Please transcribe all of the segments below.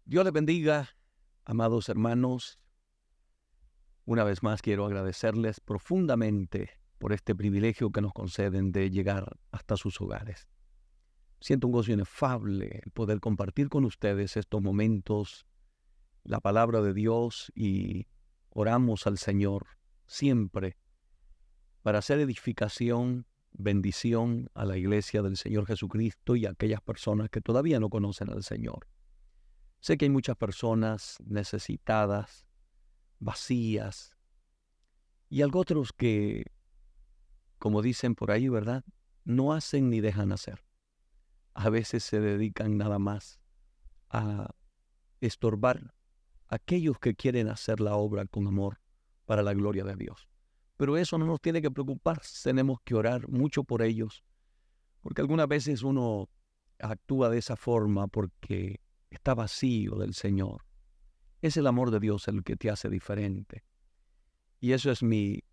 Dios les bendiga, amados hermanos. Una vez más quiero agradecerles profundamente por este privilegio que nos conceden de llegar hasta sus hogares. Siento un gozo inefable el poder compartir con ustedes estos momentos, la palabra de Dios, y oramos al Señor siempre para hacer edificación, bendición a la iglesia del Señor Jesucristo y a aquellas personas que todavía no conocen al Señor. Sé que hay muchas personas necesitadas, vacías, y algo otros que, como dicen por ahí, ¿verdad?, no hacen ni dejan hacer. A veces se dedican nada más a estorbar a aquellos que quieren hacer la obra con amor para la gloria de Dios. Pero eso no nos tiene que preocupar, tenemos que orar mucho por ellos, porque algunas veces uno actúa de esa forma porque está vacío del Señor. Es el amor de Dios el que te hace diferente. Y eso es mi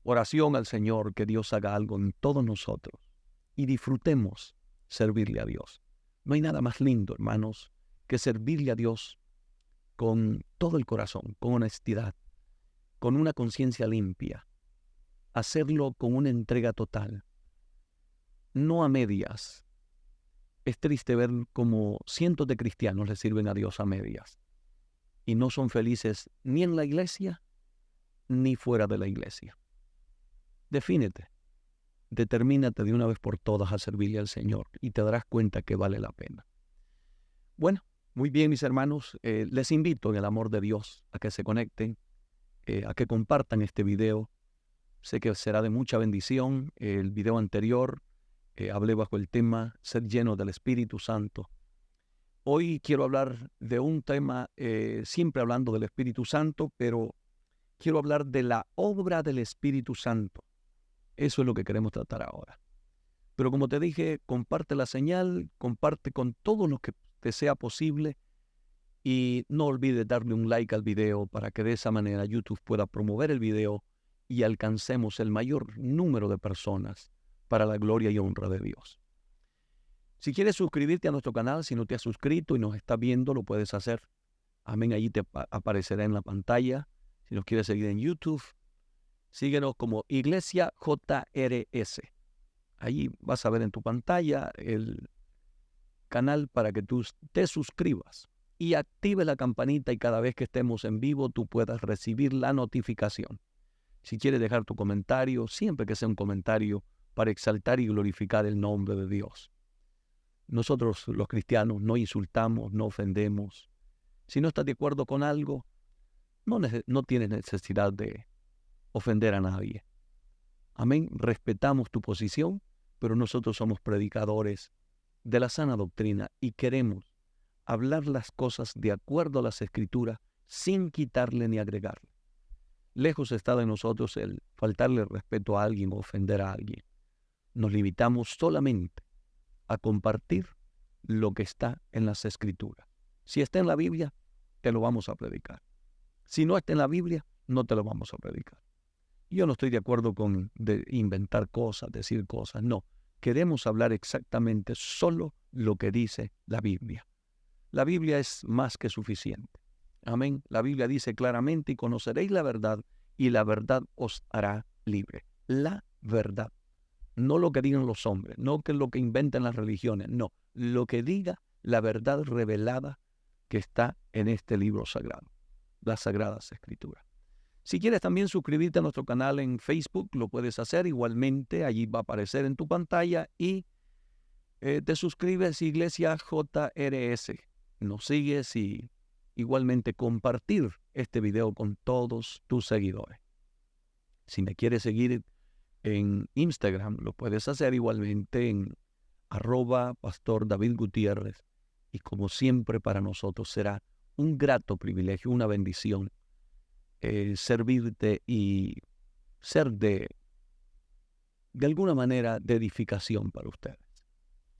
oración al Señor, que Dios haga algo en todos nosotros y disfrutemos servirle a Dios. No hay nada más lindo, hermanos, que servirle a Dios con todo el corazón, con honestidad, con una conciencia limpia, hacerlo con una entrega total, no a medias. Es triste ver cómo cientos de cristianos le sirven a Dios a medias y no son felices ni en la iglesia ni fuera de la iglesia. Defínete, determínate de una vez por todas a servirle al Señor y te darás cuenta que vale la pena. Bueno, muy bien, mis hermanos, les invito en el amor de Dios a que se conecten, a que compartan este video. Sé que será de mucha bendición. El video anterior hablé bajo el tema Ser lleno del Espíritu Santo. Hoy quiero hablar de un tema, siempre hablando del Espíritu Santo, pero quiero hablar de la obra del Espíritu Santo. Eso es lo que queremos tratar ahora. Pero como te dije, comparte la señal, comparte con todos los que te sea posible y no olvides darle un like al video para que de esa manera YouTube pueda promover el video y alcancemos el mayor número de personas para la gloria y honra de Dios. Si quieres suscribirte a nuestro canal, si no te has suscrito y nos estás viendo, lo puedes hacer. Amén, allí te aparecerá en la pantalla. Si nos quieres seguir en YouTube, síguenos como Iglesia JRS. Allí vas a ver en tu pantalla el canal para que tú te suscribas y active la campanita y cada vez que estemos en vivo tú puedas recibir la notificación. Si quieres dejar tu comentario, siempre que sea un comentario para exaltar y glorificar el nombre de Dios. Nosotros los cristianos no insultamos, no ofendemos. Si no estás de acuerdo con algo, no tienes necesidad de ofender a nadie. Amén, respetamos tu posición, pero nosotros somos predicadores de la sana doctrina y queremos hablar las cosas de acuerdo a las Escrituras sin quitarle ni agregarle. Lejos está de nosotros el faltarle respeto a alguien o ofender a alguien. Nos limitamos solamente a compartir lo que está en las Escrituras. Si está en la Biblia, te lo vamos a predicar. Si no está en la Biblia, no te lo vamos a predicar. Yo no estoy de acuerdo con inventar cosas, decir cosas, no. Queremos hablar exactamente solo lo que dice la Biblia. La Biblia es más que suficiente. Amén. La Biblia dice claramente: y conoceréis la verdad, y la verdad os hará libre. La verdad. No lo que digan los hombres, no que lo que inventan las religiones, no. Lo que diga la verdad revelada que está en este libro sagrado, las Sagradas Escrituras. Si quieres también suscribirte a nuestro canal en Facebook, lo puedes hacer igualmente. Allí va a aparecer en tu pantalla y te suscribes a Iglesia JRS. Nos sigues y igualmente compartir este video con todos tus seguidores. Si me quieres seguir en Instagram, lo puedes hacer igualmente en @Pastor David Gutiérrez. Y como siempre para nosotros será un grato privilegio, una bendición servirte y ser de alguna manera de edificación para ustedes.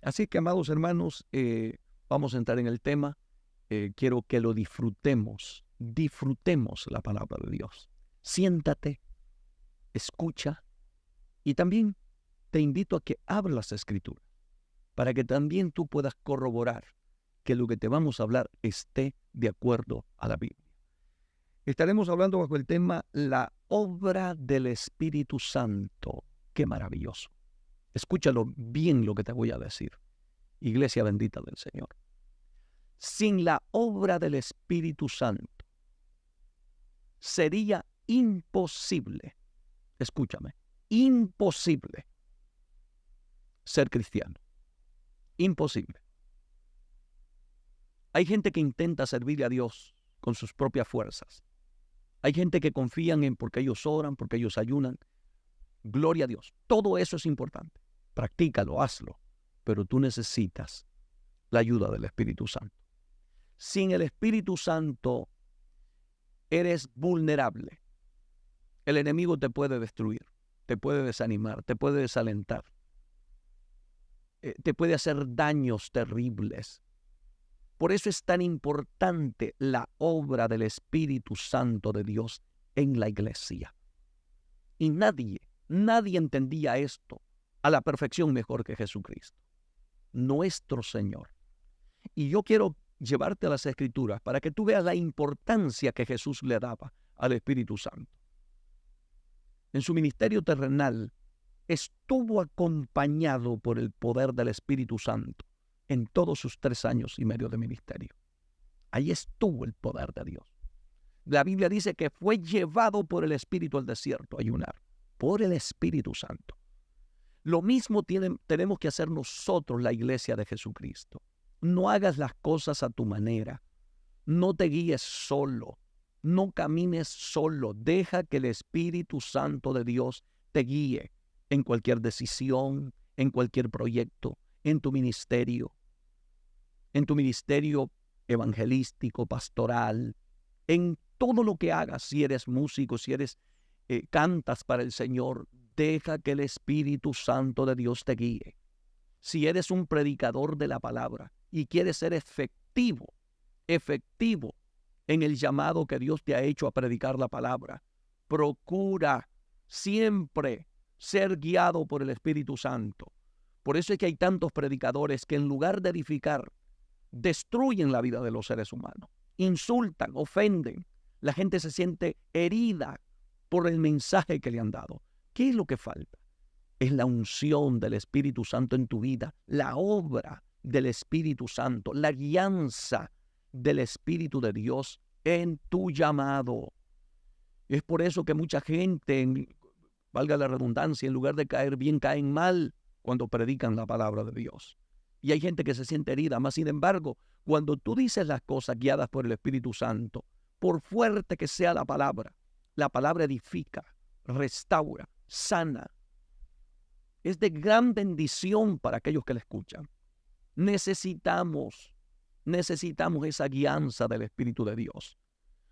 Así que, amados hermanos, vamos a entrar en el tema. Quiero que lo disfrutemos la palabra de Dios. Siéntate, escucha y también te invito a que abras las Escrituras para que también tú puedas corroborar que lo que te vamos a hablar esté de acuerdo a la Biblia. Estaremos hablando bajo el tema la obra del Espíritu Santo. ¡Qué maravilloso! Escúchalo bien lo que te voy a decir, iglesia bendita del Señor. Sin la obra del Espíritu Santo sería imposible, escúchame, imposible ser cristiano. Imposible. Hay gente que intenta servirle a Dios con sus propias fuerzas. Hay gente que confían en porque ellos oran, porque ellos ayunan. Gloria a Dios. Todo eso es importante. Practícalo, hazlo. Pero tú necesitas la ayuda del Espíritu Santo. Sin el Espíritu Santo eres vulnerable. El enemigo te puede destruir, te puede desanimar, te puede desalentar. Te puede hacer daños terribles. Por eso es tan importante la obra del Espíritu Santo de Dios en la iglesia. Y nadie entendía esto a la perfección mejor que Jesucristo, nuestro Señor. Y yo quiero llevarte a las Escrituras para que tú veas la importancia que Jesús le daba al Espíritu Santo. En su ministerio terrenal, estuvo acompañado por el poder del Espíritu Santo en todos sus 3 años y medio de ministerio. Ahí estuvo el poder de Dios. La Biblia dice que fue llevado por el Espíritu al desierto a ayunar, por el Espíritu Santo. Lo mismo tenemos que hacer nosotros, la iglesia de Jesucristo. No hagas las cosas a tu manera. No te guíes solo. No camines solo. Deja que el Espíritu Santo de Dios te guíe en cualquier decisión, en cualquier proyecto, en tu ministerio evangelístico, pastoral, en todo lo que hagas. Si eres músico, si cantas para el Señor, deja que el Espíritu Santo de Dios te guíe. Si eres un predicador de la palabra y quieres ser efectivo en el llamado que Dios te ha hecho a predicar la palabra, procura siempre ser guiado por el Espíritu Santo. Por eso es que hay tantos predicadores que en lugar de edificar, destruyen la vida de los seres humanos, insultan, ofenden. La gente se siente herida por el mensaje que le han dado. ¿Qué es lo que falta? Es la unción del Espíritu Santo en tu vida, la obra del Espíritu Santo, la guianza del Espíritu de Dios en tu llamado. Es por eso que mucha gente, valga la redundancia, en lugar de caer bien, caen mal cuando predican la palabra de Dios. Y hay gente que se siente herida, mas sin embargo, cuando tú dices las cosas guiadas por el Espíritu Santo, por fuerte que sea la palabra edifica, restaura, sana. Es de gran bendición para aquellos que la escuchan. Necesitamos esa guianza del Espíritu de Dios.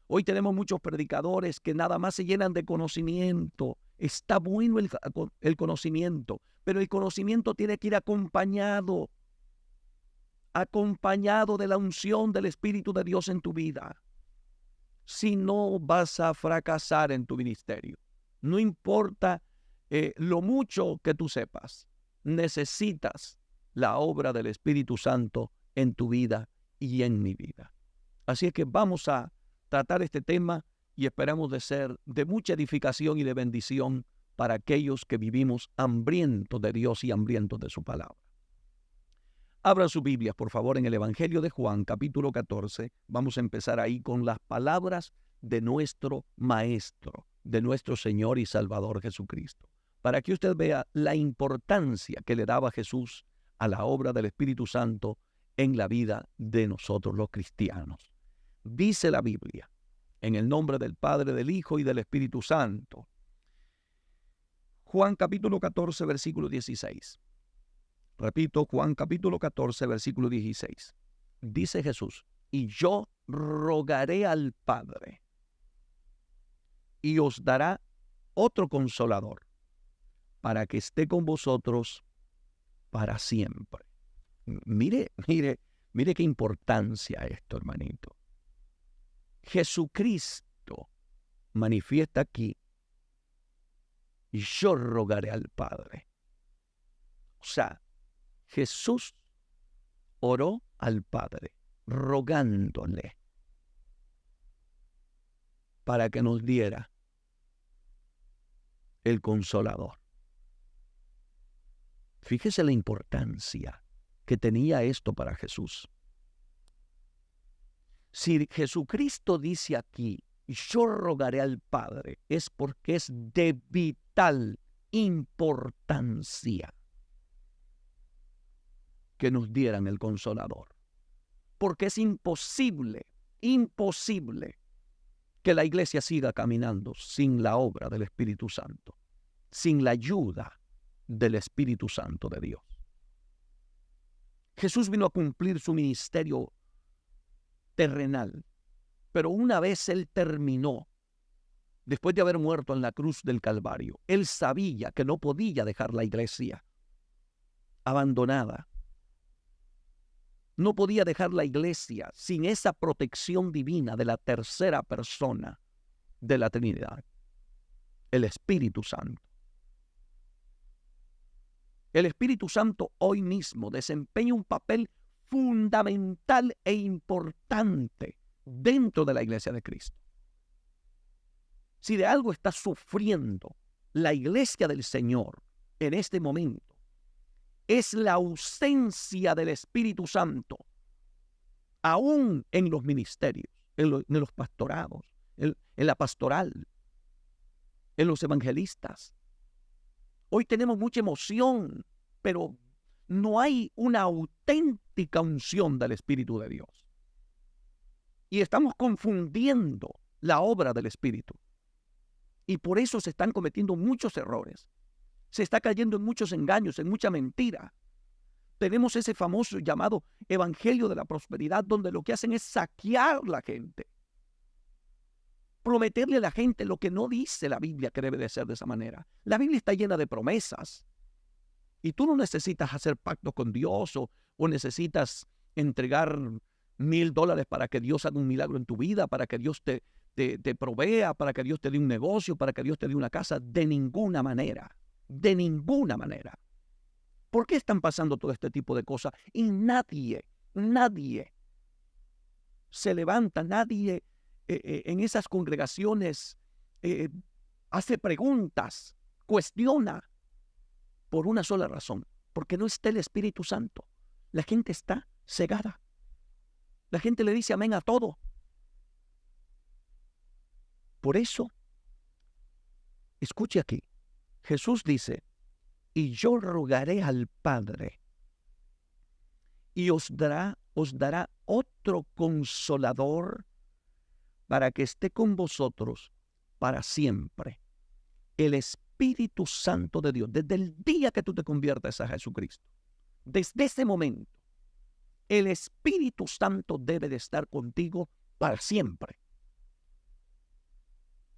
Hoy tenemos muchos predicadores que nada más se llenan de conocimiento. Está bueno el conocimiento, pero el conocimiento tiene que ir acompañado de la unción del Espíritu de Dios en tu vida. Si no, vas a fracasar en tu ministerio. No importa lo mucho que tú sepas, necesitas la obra del Espíritu Santo en tu vida y en mi vida. Así es que vamos a tratar este tema y esperamos de ser de mucha edificación y de bendición para aquellos que vivimos hambrientos de Dios y hambrientos de su palabra. Abran sus Biblias, por favor, en el Evangelio de Juan, capítulo 14. Vamos a empezar ahí con las palabras de nuestro Maestro, de nuestro Señor y Salvador Jesucristo, para que usted vea la importancia que le daba Jesús a la obra del Espíritu Santo en la vida de nosotros los cristianos. Dice la Biblia, en el nombre del Padre, del Hijo y del Espíritu Santo. Juan capítulo 14, versículo 16. Repito, Juan capítulo 14, versículo 16. Dice Jesús, y yo rogaré al Padre, y os dará otro consolador, para que esté con vosotros para siempre. Mire qué importancia esto, hermanito. Jesucristo manifiesta aquí, y yo rogaré al Padre. O sea, Jesús oró al Padre. rogándole para que nos diera el Consolador. Fíjese la importancia que tenía esto para Jesús. Si Jesucristo dice aquí, yo rogaré al Padre, es porque es de vital importancia que nos dieran el Consolador. Porque es imposible que la iglesia siga caminando sin la obra del Espíritu Santo, sin la ayuda del Espíritu Santo de Dios. Jesús vino a cumplir su ministerio terrenal, pero una vez Él terminó, después de haber muerto en la cruz del Calvario, Él sabía que no podía dejar la iglesia abandonada. No podía dejar la iglesia sin esa protección divina de la tercera persona de la Trinidad, el Espíritu Santo. El Espíritu Santo hoy mismo desempeña un papel fundamental e importante dentro de la iglesia de Cristo. Si de algo está sufriendo la iglesia del Señor en este momento, es la ausencia del Espíritu Santo, aún en los ministerios, en los pastorados, en la pastoral, en los evangelistas. Hoy tenemos mucha emoción, pero no hay una auténtica unción del Espíritu de Dios. Y estamos confundiendo la obra del Espíritu. Y por eso se están cometiendo muchos errores. Se está cayendo en muchos engaños, en mucha mentira. Tenemos ese famoso llamado Evangelio de la Prosperidad, donde lo que hacen es saquear a la gente. Prometerle a la gente lo que no dice la Biblia que debe de ser de esa manera. La Biblia está llena de promesas. Y tú no necesitas hacer pacto con Dios o necesitas entregar $1,000 para que Dios haga un milagro en tu vida, para que Dios te provea, para que Dios te dé un negocio, para que Dios te dé una casa. De ninguna manera. De ninguna manera. ¿Por qué están pasando todo este tipo de cosas? Y nadie se levanta, nadie en esas congregaciones hace preguntas, cuestiona por una sola razón, porque no está el Espíritu Santo. La gente está cegada. La gente le dice amén a todo. Por eso, escuche aquí, Jesús dice, y yo rogaré al Padre, y os dará otro consolador para que esté con vosotros para siempre. El Espíritu Santo de Dios, desde el día que tú te conviertes a Jesucristo, desde ese momento, el Espíritu Santo debe de estar contigo para siempre.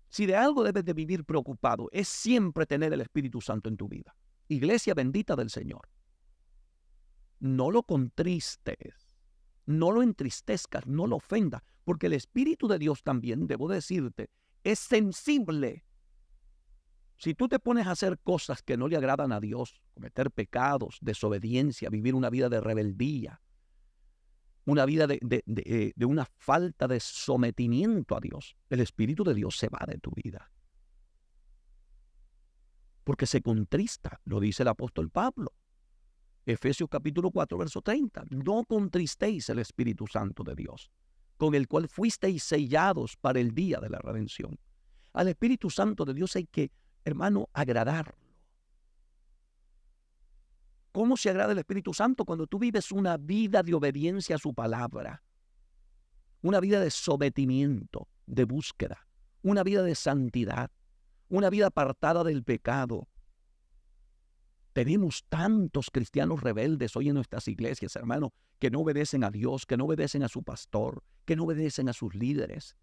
Si de algo debes de vivir preocupado, es siempre tener el Espíritu Santo en tu vida. Iglesia bendita del Señor. No lo contristes, no lo entristezcas, no lo ofendas, porque el Espíritu de Dios también, debo decirte, es sensible. Si tú te pones a hacer cosas que no le agradan a Dios, cometer pecados, desobediencia, vivir una vida de rebeldía, una vida de una falta de sometimiento a Dios, el Espíritu de Dios se va de tu vida. Porque se contrista, lo dice el apóstol Pablo. Efesios capítulo 4, verso 30. No contristéis el Espíritu Santo de Dios, con el cual fuisteis sellados para el día de la redención. Al Espíritu Santo de Dios hay que, hermano, agradarlo. ¿Cómo se agrada el Espíritu Santo? Cuando tú vives una vida de obediencia a su palabra, una vida de sometimiento, de búsqueda, una vida de santidad, una vida apartada del pecado. Tenemos tantos cristianos rebeldes hoy en nuestras iglesias, hermano, que no obedecen a Dios, que no obedecen a su pastor, que no obedecen a sus líderes.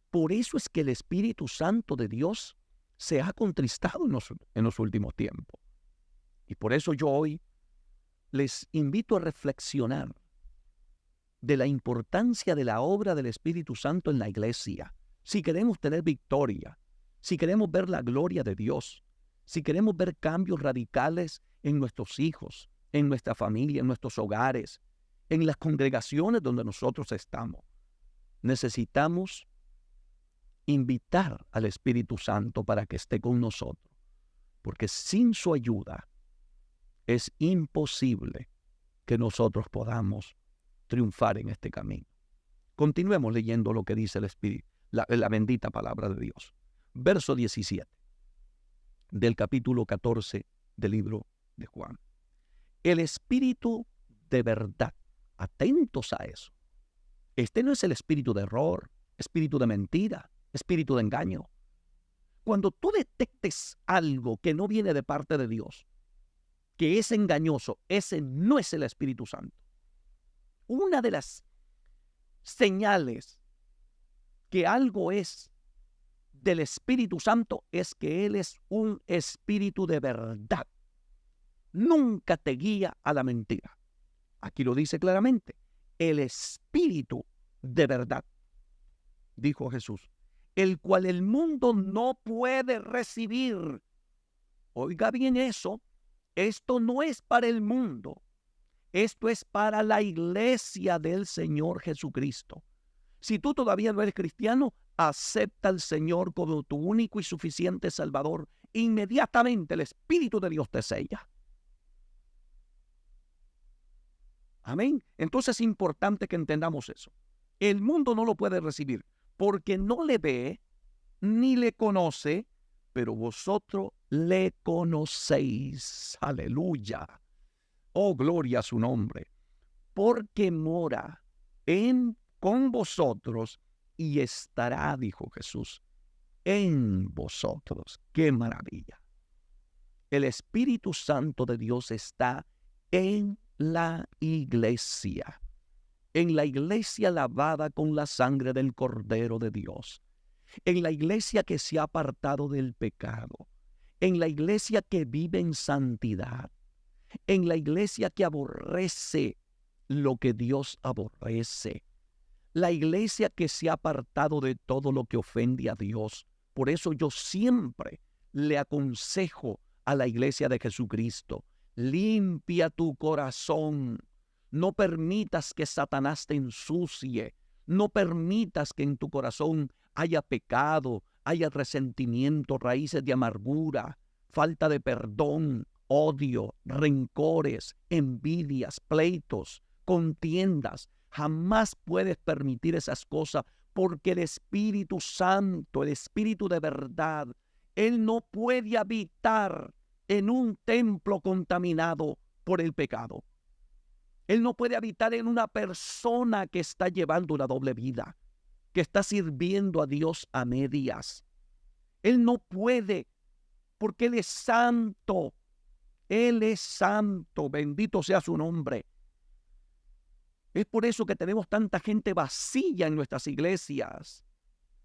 Por eso es que el Espíritu Santo de Dios se ha contristado en los últimos tiempos. Y por eso yo hoy les invito a reflexionar de la importancia de la obra del Espíritu Santo en la iglesia. Si queremos tener victoria, si queremos ver la gloria de Dios, si queremos ver cambios radicales en nuestros hijos, en nuestra familia, en nuestros hogares, en las congregaciones donde nosotros estamos, necesitamos invitar al Espíritu Santo para que esté con nosotros, porque sin su ayuda es imposible que nosotros podamos triunfar en este camino. Continuemos leyendo lo que dice el Espíritu, la bendita palabra de Dios. Verso 17 del capítulo 14 del libro de Juan. El Espíritu de verdad, atentos a eso. Este no es el espíritu de error, espíritu de mentira, espíritu de engaño. Cuando tú detectes algo que no viene de parte de Dios, que es engañoso, ese no es el Espíritu Santo. Una de las señales que algo es del Espíritu Santo es que Él es un espíritu de verdad. Nunca te guía a la mentira. Aquí lo dice claramente, el espíritu de verdad, dijo Jesús, el cual el mundo no puede recibir. Oiga bien eso, esto no es para el mundo, esto es para la iglesia del Señor Jesucristo. Si tú todavía no eres cristiano, acepta al Señor como tu único y suficiente Salvador. Inmediatamente el Espíritu de Dios te sella. Amén. Entonces es importante que entendamos eso. El mundo no lo puede recibir porque no le ve ni le conoce, pero vosotros le conocéis. Aleluya. Oh, gloria a su nombre. Porque mora con vosotros y estará, dijo Jesús, en vosotros. ¡Qué maravilla! El Espíritu Santo de Dios está en la iglesia lavada con la sangre del Cordero de Dios, en la iglesia que se ha apartado del pecado, en la iglesia que vive en santidad, en la iglesia que aborrece lo que Dios aborrece, la iglesia que se ha apartado de todo lo que ofende a Dios. Por eso yo siempre le aconsejo a la iglesia de Jesucristo, limpia tu corazón. No permitas que Satanás te ensucie. No permitas que en tu corazón haya pecado, haya resentimiento, raíces de amargura, falta de perdón, odio, rencores, envidias, pleitos, contiendas. Jamás puedes permitir esas cosas porque el Espíritu Santo, el Espíritu de verdad, Él no puede habitar en un templo contaminado por el pecado. Él no puede habitar en una persona que está llevando una doble vida, que está sirviendo a Dios a medias. Él no puede, porque Él es santo. Él es santo, bendito sea su nombre. Es por eso que tenemos tanta gente vacía en nuestras iglesias.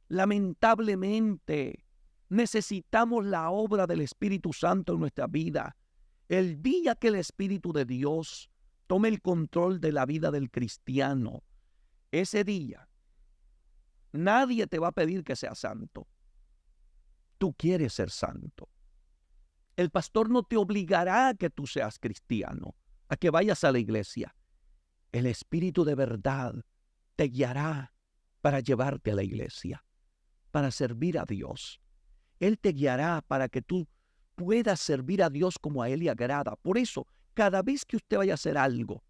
Lamentablemente, necesitamos la obra del Espíritu Santo en nuestra vida. El día que el Espíritu de Dios tome el control de la vida del cristiano, ese día nadie te va a pedir que seas santo. Tú quieres ser santo. El pastor no te obligará a que tú seas cristiano, a que vayas a la iglesia. El Espíritu de verdad te guiará para llevarte a la iglesia, para servir a Dios. Él te guiará para que tú puedas servir a Dios como a Él le agrada. Por eso, cada vez que usted vaya a hacer algo,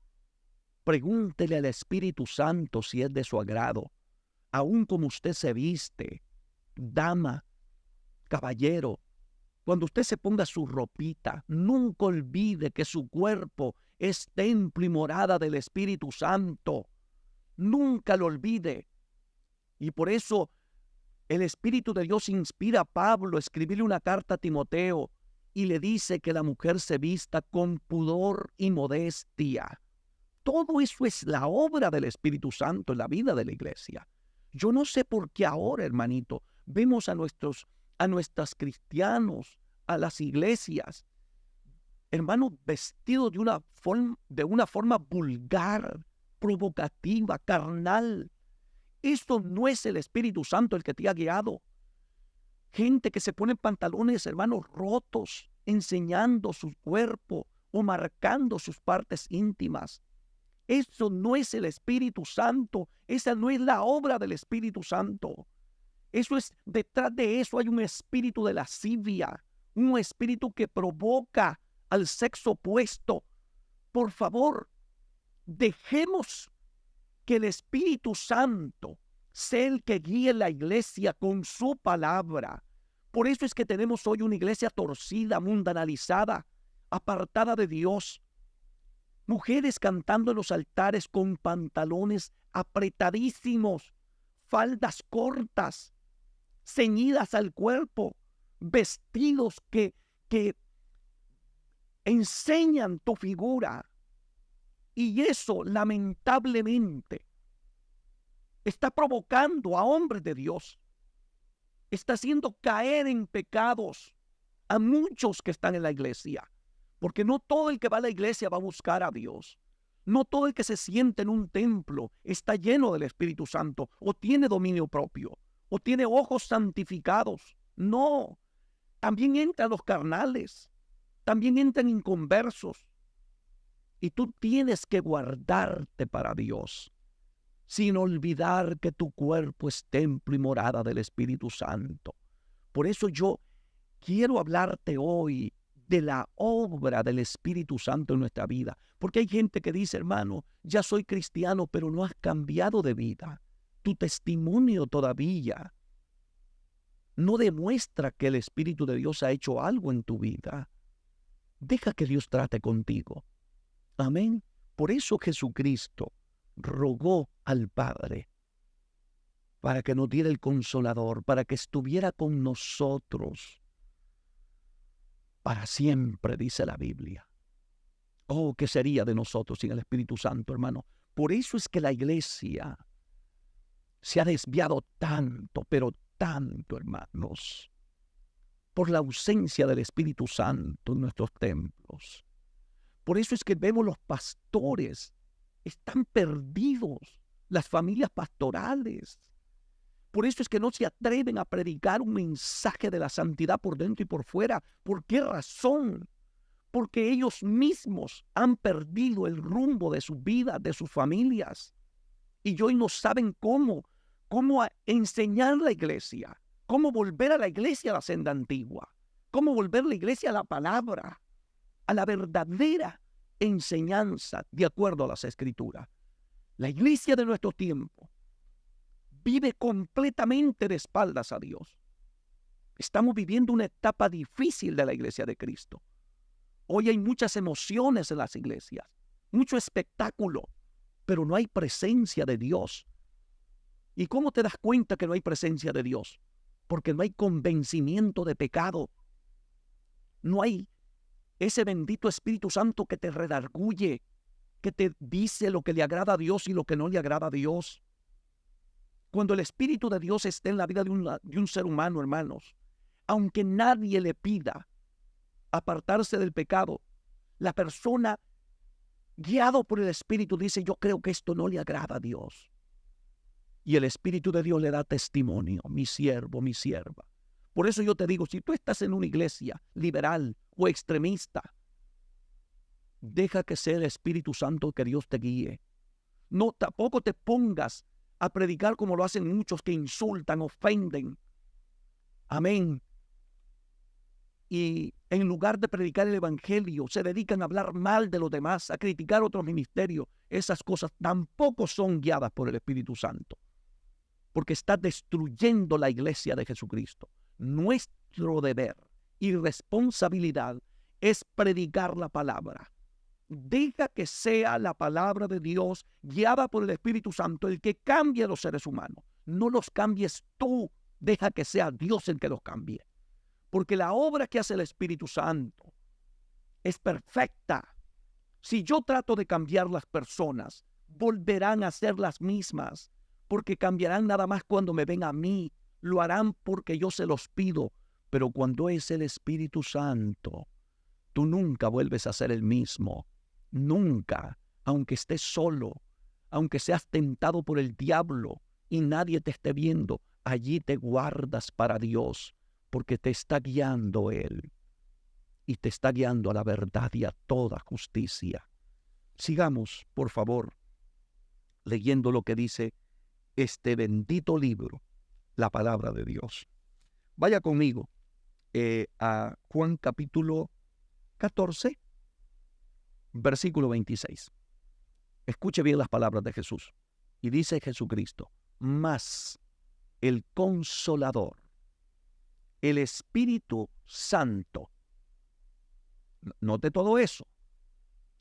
pregúntele al Espíritu Santo si es de su agrado. Aún como usted se viste, dama, caballero, cuando usted se ponga su ropita, nunca olvide que su cuerpo es templo y morada del Espíritu Santo. Nunca lo olvide. Y por eso el Espíritu de Dios inspira a Pablo a escribirle una carta a Timoteo y le dice que la mujer se vista con pudor y modestia. Todo eso es la obra del Espíritu Santo en la vida de la iglesia. Yo no sé por qué ahora, hermanito, vemos a nuestros cristianos, a las iglesias, hermanos, vestidos de una forma vulgar, provocativa, carnal. Esto no es el Espíritu Santo el que te ha guiado. Gente que se pone pantalones, hermanos, rotos, enseñando su cuerpo o marcando sus partes íntimas. Eso no es el Espíritu Santo. Esa no es la obra del Espíritu Santo. Detrás de eso hay un espíritu de lascivia, un espíritu que provoca al sexo opuesto. Por favor, dejemos que el Espíritu Santo sea el que guíe la iglesia con su palabra. Por eso es que tenemos hoy una iglesia torcida, mundanalizada, apartada de Dios. Mujeres cantando en los altares con pantalones apretadísimos, faldas cortas, ceñidas al cuerpo, vestidos que enseñan tu figura. Y eso, lamentablemente, está provocando a hombres de Dios. Está haciendo caer en pecados a muchos que están en la iglesia. Porque no todo el que va a la iglesia va a buscar a Dios. No todo el que se siente en un templo está lleno del Espíritu Santo, o tiene dominio propio, o tiene ojos santificados. No, también entran los carnales, también entran inconversos. Y tú tienes que guardarte para Dios, sin olvidar que tu cuerpo es templo y morada del Espíritu Santo. Por eso yo quiero hablarte hoy de la obra del Espíritu Santo en nuestra vida. Porque hay gente que dice, hermano, ya soy cristiano, pero no has cambiado de vida. Tu testimonio todavía no demuestra que el Espíritu de Dios ha hecho algo en tu vida. Deja que Dios trate contigo. Amén. Por eso Jesucristo rogó al Padre para que nos diera el Consolador, para que estuviera con nosotros para siempre, dice la Biblia. Oh, ¿qué sería de nosotros sin el Espíritu Santo, hermano? Por eso es que la iglesia se ha desviado tanto, pero tanto, hermanos, por la ausencia del Espíritu Santo en nuestros templos. Por eso es que vemos los pastores, están perdidos, las familias pastorales. Por eso es que no se atreven a predicar un mensaje de la santidad por dentro y por fuera. ¿Por qué razón? Porque ellos mismos han perdido el rumbo de sus vidas, de sus familias. Y hoy no saben cómo enseñar la iglesia, cómo volver a la iglesia a la senda antigua, cómo volver la iglesia a la palabra, a la verdadera enseñanza de acuerdo a las Escrituras. La iglesia de nuestro tiempo vive completamente de espaldas a Dios. Estamos viviendo una etapa difícil de la iglesia de Cristo. Hoy hay muchas emociones en las iglesias, mucho espectáculo, pero no hay presencia de Dios. ¿Y cómo te das cuenta que no hay presencia de Dios? Porque no hay convencimiento de pecado. No hay ese bendito Espíritu Santo que te redarguye, que te dice lo que le agrada a Dios y lo que no le agrada a Dios. Cuando el Espíritu de Dios esté en la vida de un ser humano, hermanos, aunque nadie le pida apartarse del pecado, la persona, guiado por el Espíritu, dice, yo creo que esto no le agrada a Dios. Y el Espíritu de Dios le da testimonio, mi siervo, mi sierva. Por eso yo te digo, si tú estás en una iglesia liberal o extremista, deja que sea el Espíritu Santo que Dios te guíe. No, tampoco te pongas a predicar como lo hacen muchos que insultan, ofenden. Amén. Y en lugar de predicar el evangelio, se dedican a hablar mal de los demás, a criticar otros ministerios. Esas cosas tampoco son guiadas por el Espíritu Santo, porque está destruyendo la iglesia de Jesucristo. Nuestro deber y responsabilidad es predicar la palabra. Deja que sea la palabra de Dios, guiada por el Espíritu Santo, el que cambie a los seres humanos. No los cambies tú, deja que sea Dios el que los cambie. Porque la obra que hace el Espíritu Santo es perfecta. Si yo trato de cambiar las personas, volverán a ser las mismas, porque cambiarán nada más cuando me ven a mí. Lo harán porque yo se los pido. Pero cuando es el Espíritu Santo, tú nunca vuelves a ser el mismo. Nunca, aunque estés solo, aunque seas tentado por el diablo y nadie te esté viendo, allí te guardas para Dios, porque te está guiando Él y te está guiando a la verdad y a toda justicia. Sigamos, por favor, leyendo lo que dice este bendito libro, la palabra de Dios. Vaya conmigo a Juan capítulo 14, versículo 26. Escuche bien las palabras de Jesús. Y dice Jesucristo: mas el Consolador, el Espíritu Santo. Note todo eso.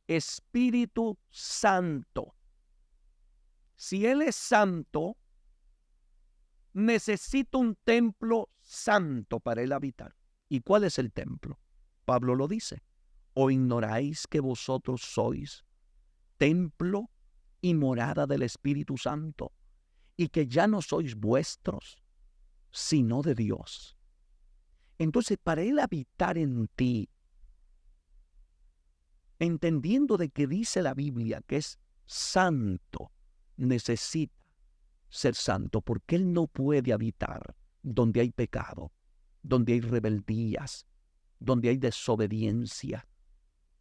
Espíritu Santo. Si Él es santo, necesita un templo santo para Él habitar. ¿Y cuál es el templo? Pablo lo dice. ¿O ignoráis que vosotros sois templo y morada del Espíritu Santo, y que ya no sois vuestros, sino de Dios? Entonces, para Él habitar en ti, entendiendo de que dice la Biblia que es santo, necesita ser santo, porque Él no puede habitar donde hay pecado, donde hay rebeldías, donde hay desobediencia,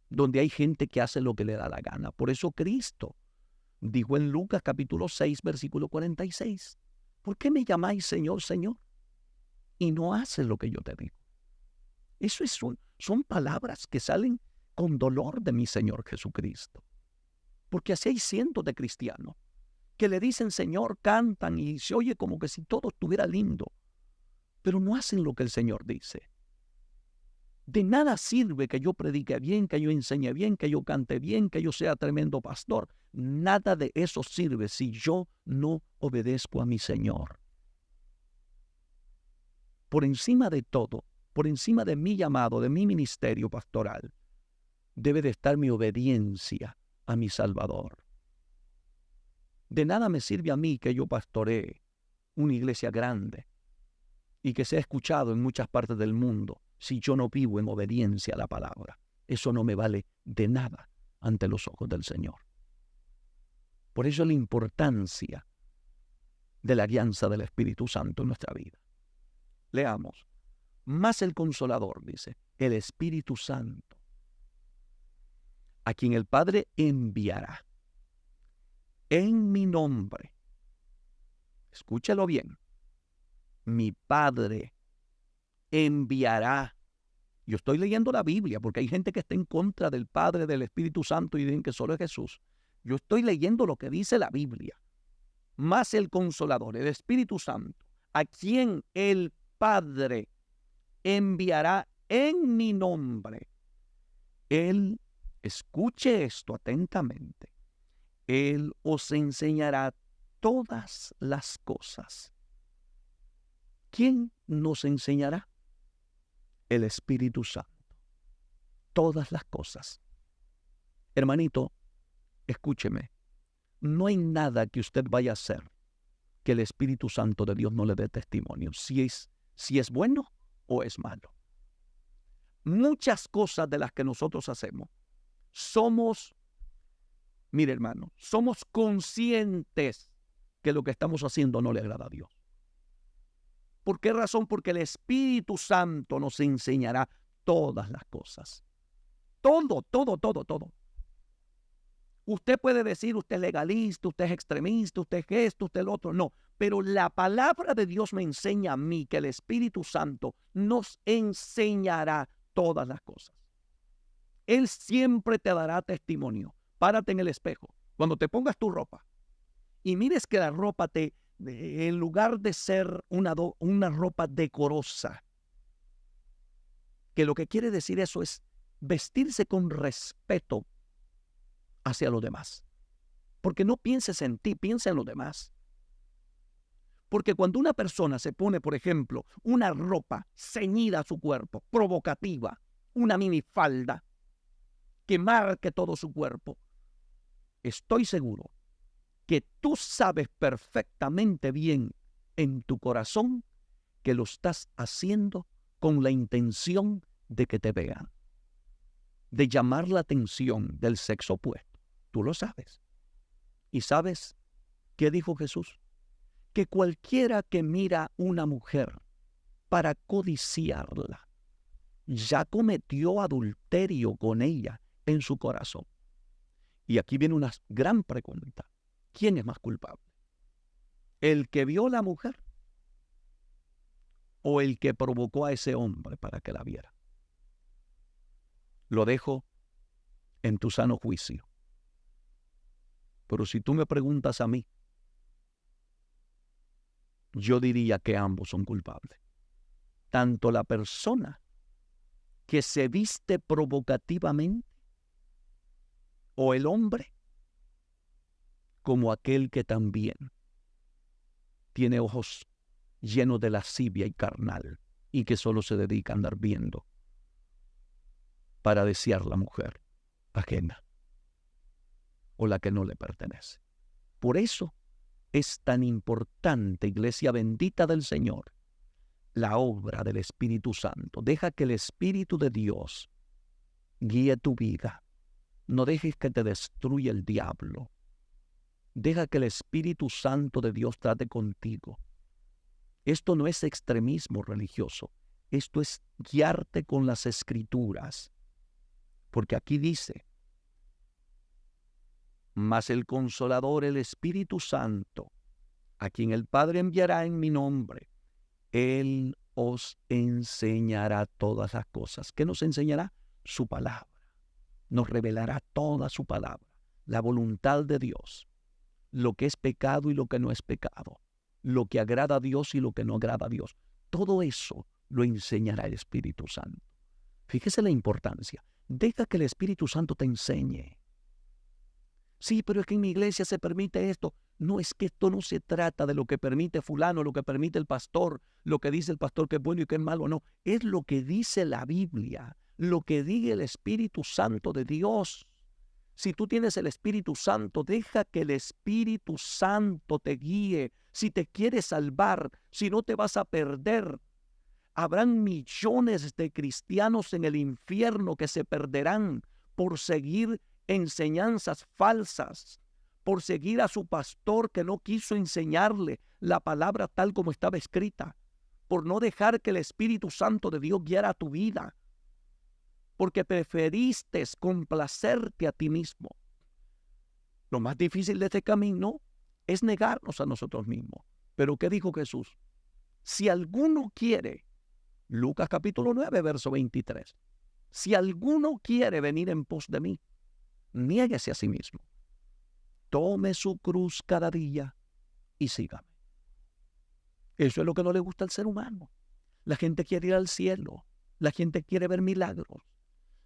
donde hay gente que hace lo que le da la gana. Por eso Cristo dijo en Lucas capítulo 6, versículo 46, ¿por qué me llamáis Señor, Señor? Y no haces lo que yo te digo. Eso son palabras que salen con dolor de mi Señor Jesucristo. Porque así hay cientos de cristianos que le dicen Señor, cantan y se oye como que si todo estuviera lindo, pero no hacen lo que el Señor dice. De nada sirve que yo predique bien, que yo enseñe bien, que yo cante bien, que yo sea tremendo pastor. Nada de eso sirve si yo no obedezco a mi Señor. Por encima de todo, por encima de mi llamado, de mi ministerio pastoral, debe de estar mi obediencia a mi Salvador. De nada me sirve a mí que yo pastoree una iglesia grande y que sea escuchado en muchas partes del mundo si yo no vivo en obediencia a la palabra. Eso no me vale de nada ante los ojos del Señor. Por eso la importancia de la alianza del Espíritu Santo en nuestra vida. Leamos. Más el Consolador, dice, el Espíritu Santo, a quien el Padre enviará en mi nombre. Escúchelo bien. Mi Padre enviará. Yo estoy leyendo la Biblia porque hay gente que está en contra del Padre, del Espíritu Santo y dicen que solo es Jesús. Yo estoy leyendo lo que dice la Biblia. Más el Consolador, el Espíritu Santo, a quien el Padre enviará en mi nombre. Él, escuche esto atentamente, Él os enseñará todas las cosas. ¿Quién nos enseñará? El Espíritu Santo. Todas las cosas. Hermanito, escúcheme. No hay nada que usted vaya a hacer que el Espíritu Santo de Dios no le dé testimonio. Si es bueno o es malo. Muchas cosas de las que nosotros hacemos mire hermano, somos conscientes que lo que estamos haciendo no le agrada a Dios. ¿Por qué razón? Porque el Espíritu Santo nos enseñará todas las cosas. Todo, todo, todo, todo. Usted puede decir, usted es legalista, usted es extremista, usted es esto, usted es lo otro. No, pero la palabra de Dios me enseña a mí que el Espíritu Santo nos enseñará todas las cosas. Él siempre te dará testimonio. Párate en el espejo. Cuando te pongas tu ropa y mires que la ropa en lugar de ser una ropa decorosa, que lo que quiere decir eso es vestirse con respeto hacia los demás. Porque no pienses en ti, piensa en los demás. Porque cuando una persona se pone, por ejemplo, una ropa ceñida a su cuerpo, provocativa, una minifalda que marque todo su cuerpo, estoy seguro que tú sabes perfectamente bien en tu corazón que lo estás haciendo con la intención de que te vean, de llamar la atención del sexo opuesto. Tú lo sabes. ¿Y sabes qué dijo Jesús? Que cualquiera que mira una mujer para codiciarla, ya cometió adulterio con ella en su corazón. Y aquí viene una gran pregunta. ¿Quién es más culpable? ¿El que vio a la mujer o el que provocó a ese hombre para que la viera? Lo dejo en tu sano juicio. Pero si tú me preguntas a mí, yo diría que ambos son culpables. Tanto la persona que se viste provocativamente o el hombre, como aquel que también tiene ojos llenos de lascivia y carnal y que solo se dedica a andar viendo para desear la mujer ajena o la que no le pertenece. Por eso es tan importante, iglesia bendita del Señor, la obra del Espíritu Santo. Deja que el Espíritu de Dios guíe tu vida. No dejes que te destruya el diablo. Deja que el Espíritu Santo de Dios trate contigo. Esto no es extremismo religioso. Esto es guiarte con las Escrituras. Porque aquí dice, mas el Consolador, el Espíritu Santo, a quien el Padre enviará en mi nombre, Él os enseñará todas las cosas. ¿Qué nos enseñará? Su palabra. Nos revelará toda su palabra, la voluntad de Dios, lo que es pecado y lo que no es pecado, lo que agrada a Dios y lo que no agrada a Dios. Todo eso lo enseñará el Espíritu Santo. Fíjese la importancia. Deja que el Espíritu Santo te enseñe. Sí, pero es que en mi iglesia se permite esto. No, es que esto no se trata de lo que permite fulano, lo que permite el pastor, lo que dice el pastor que es bueno y que es malo. No, es lo que dice la Biblia, lo que dice el Espíritu Santo de Dios. Si tú tienes el Espíritu Santo, deja que el Espíritu Santo te guíe. Si te quieres salvar, si no te vas a perder. Habrán millones de cristianos en el infierno que se perderán por seguir enseñanzas falsas, por seguir a su pastor que no quiso enseñarle la palabra tal como estaba escrita, por no dejar que el Espíritu Santo de Dios guiara tu vida, porque preferiste complacerte a ti mismo. Lo más difícil de este camino es negarnos a nosotros mismos. Pero ¿qué dijo Jesús? Si alguno quiere, Lucas capítulo 9, verso 23, si alguno quiere venir en pos de mí, niéguese a sí mismo, tome su cruz cada día y sígame. Eso es lo que no le gusta al ser humano. La gente quiere ir al cielo, la gente quiere ver milagros,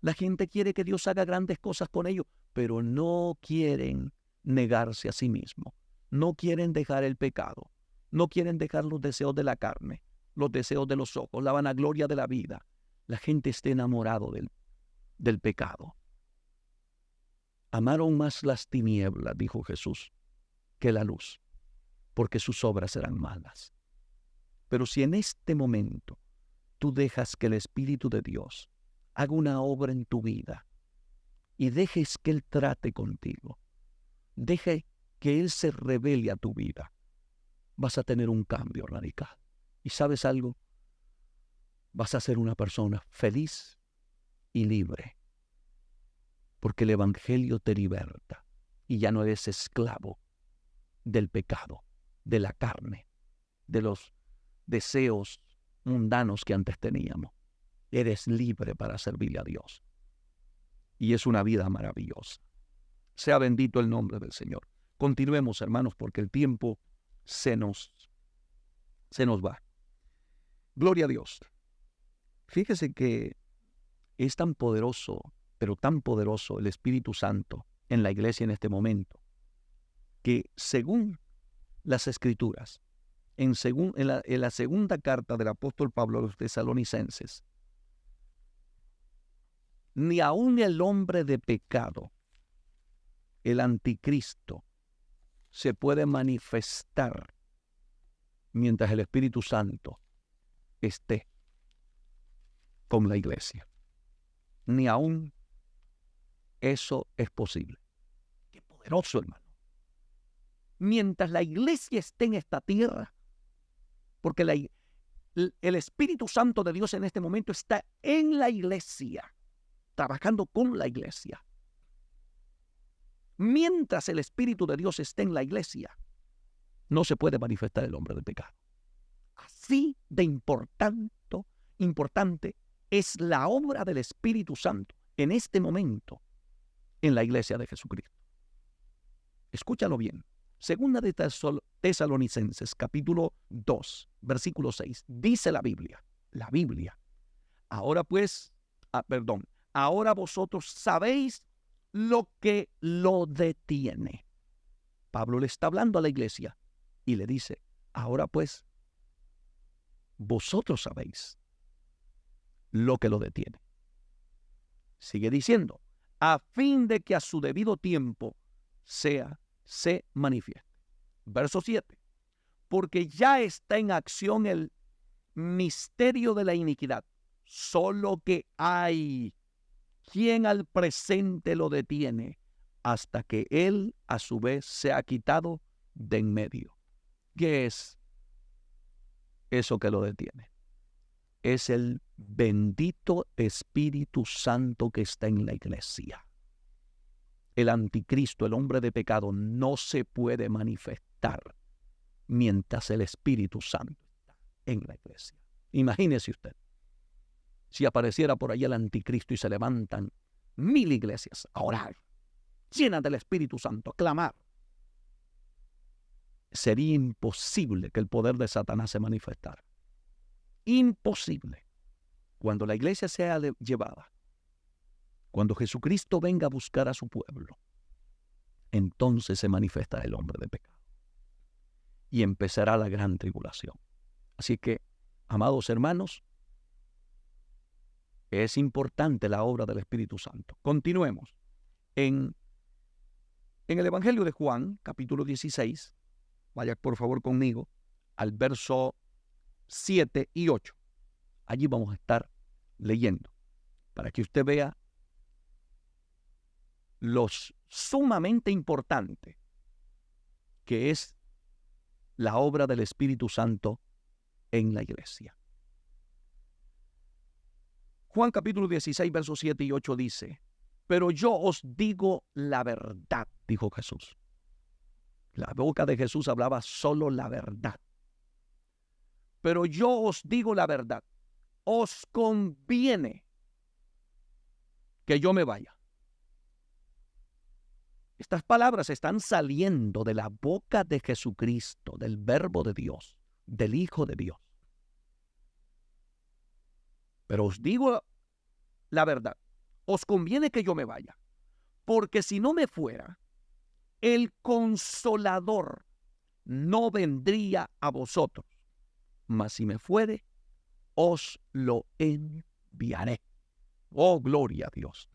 la gente quiere que Dios haga grandes cosas con ellos, pero no quieren negarse a sí mismo, no quieren dejar el pecado, no quieren dejar los deseos de la carne, los deseos de los ojos, la vanagloria de la vida. La gente está enamorado del pecado. Amaron más las tinieblas, dijo Jesús, que la luz, porque sus obras serán malas. Pero si en este momento tú dejas que el Espíritu de Dios haga una obra en tu vida y dejes que Él trate contigo, deje que Él se revele a tu vida, vas a tener un cambio radical. ¿Y sabes algo? Vas a ser una persona feliz y libre, porque el Evangelio te liberta y ya no eres esclavo del pecado, de la carne, de los deseos mundanos que antes teníamos. Eres libre para servirle a Dios. Y es una vida maravillosa. Sea bendito el nombre del Señor. Continuemos, hermanos, porque el tiempo se nos va. Gloria a Dios. Fíjese que es tan poderoso, pero tan poderoso el Espíritu Santo en la iglesia en este momento, que según las Escrituras, en la segunda carta del apóstol Pablo a los tesalonicenses, ni aun el hombre de pecado, el anticristo, se puede manifestar mientras el Espíritu Santo esté con la iglesia. Ni aun eso es posible. Qué poderoso, hermano. Mientras la iglesia esté en esta tierra, porque el Espíritu Santo de Dios en este momento está en la iglesia, trabajando con la iglesia. Mientras el Espíritu de Dios esté en la iglesia, no se puede manifestar el hombre de pecado. Así de importante es la obra del Espíritu Santo en este momento en la iglesia de Jesucristo. Escúchalo bien. Segunda de Tesalonicenses, capítulo 2, versículo 6. Dice la Biblia, ahora vosotros sabéis lo que lo detiene. Pablo le está hablando a la iglesia y le dice, ahora pues, vosotros sabéis lo que lo detiene. Sigue diciendo, a fin de que a su debido tiempo se manifieste. Verso 7. Porque ya está en acción el misterio de la iniquidad, solo que hay quien al presente lo detiene hasta que él a su vez se ha quitado de en medio. ¿Qué es eso que lo detiene? Es el bendito Espíritu Santo que está en la iglesia. El anticristo, el hombre de pecado, no se puede manifestar mientras el Espíritu Santo está en la iglesia. Imagínese usted, si apareciera por ahí el anticristo y se levantan 1000 iglesias a orar, llenas del Espíritu Santo, a clamar. Sería imposible que el poder de Satanás se manifestara. Imposible. Cuando la iglesia sea llevada, cuando Jesucristo venga a buscar a su pueblo, entonces se manifestará el hombre de pecado y empezará la gran tribulación. Así que, amados hermanos, es importante la obra del Espíritu Santo. Continuemos. En el Evangelio de Juan, capítulo 16, vaya por favor conmigo al verso 7 y 8. Allí vamos a estar leyendo para que usted vea lo sumamente importante que es la obra del Espíritu Santo en la iglesia. Juan capítulo 16, versos 7 y 8 dice, pero yo os digo la verdad, dijo Jesús. La boca de Jesús hablaba solo la verdad. Pero yo os digo la verdad, os conviene que yo me vaya. Estas palabras están saliendo de la boca de Jesucristo, del Verbo de Dios, del Hijo de Dios. Pero os digo la verdad, os conviene que yo me vaya, porque si no me fuera, el Consolador no vendría a vosotros, mas si me fuere, os lo enviaré. Oh, gloria a Dios.